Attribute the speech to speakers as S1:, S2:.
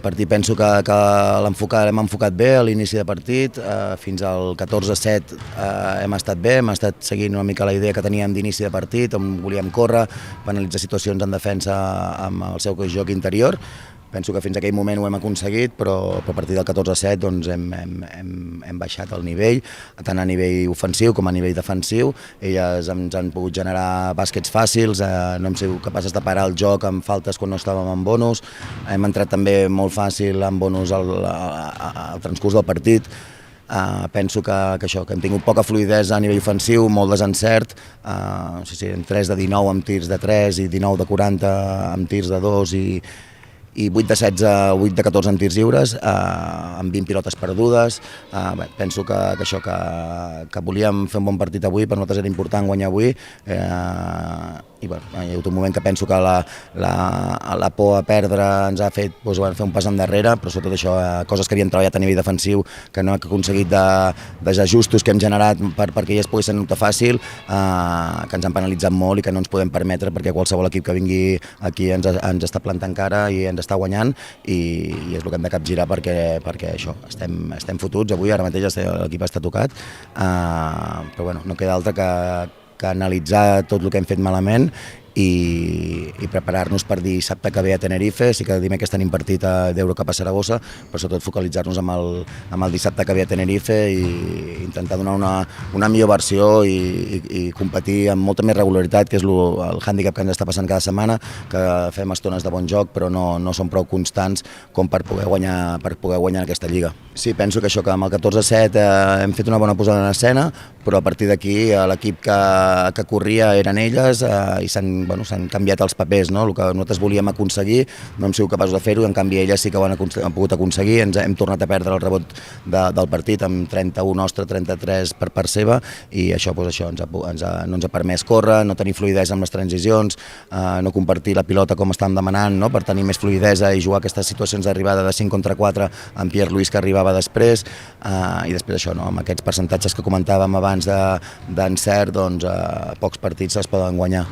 S1: partit penso que l'hem enfocat bé a l'inici de partit, fins al 14-7 hem estat bé, hem estat seguint una mica la idea que teníem d'inici de partit, on volíem córrer, penalitzar situacions en defensa amb el seu joc interior. Penso que fins a aquell moment ho hem aconseguit, però a partir del 14-7 doncs, hem baixat el nivell, tant a nivell ofensiu com a nivell defensiu. Elles ens han pogut generar bàsquets fàcils, no hem sigut capaces de parar el joc amb faltes quan no estàvem en bonus, hem entrat també molt fàcil en bonus al transcurs del partit. Penso que hem tingut poca fluïdesa a nivell ofensiu, molt desencert, 3 de 19 amb tirs de 3 i 19 de 40 amb tirs de 2 i 8 de 16, 8 de 14 en tirs lliures, amb 20 pilotes perdudes. Penso que volíem fer un bon partit avui, per nosaltres era important guanyar avui, i hi ha hagut un moment que penso que la por a perdre ens ha fet fer un pas endarrere, però sobretot això, coses que havíem treballat a nivell defensiu, que no hem aconseguit desajustos que hem generat perquè elles poguessin notar fàcil, que ens han penalitzat molt i que no ens podem permetre, perquè qualsevol equip que vingui aquí ens està plantant cara i ens està guanyant, i és el que hem de capgirar perquè això, estem fotuts avui, ara mateix l'equip està tocat, però bueno, no queda altre que analitzar tot el que hem fet malament i preparar-nos per dissabte que ve a Tenerife. Sí que dimecres tenim partit d'Eurocup a Saragossa, però sobretot focalitzar-nos amb el dissabte que ve a Tenerife i intentar donar una millor versió i competir amb molta més regularitat, que és el hàndicap que ens està passant cada setmana, que fem estones de bon joc però no són prou constants com per poder guanyar aquesta lliga. Sí, penso que amb el 14-7 hem fet una bona posada en escena, però a partir d'aquí l'equip que corria eren elles i s'han canviat els papers, no? El que nosaltres volíem aconseguir no hem sigut capaços de fer-ho, i en canvi elles sí que ho han pogut aconseguir. Hem tornat a perdre el rebot del partit amb 31 nostre, 33 per part seva, i això no ens ha permès córrer, no tenir fluïdesa amb les transicions, no compartir la pilota com estàvem demanant, no? Per tenir més fluïdesa i jugar aquestes situacions d'arribada de 5 contra 4 amb Pierre Luis, que arribava després, i després això, amb aquests percentatges que comentàvem abans d'encert, pocs partits es poden guanyar.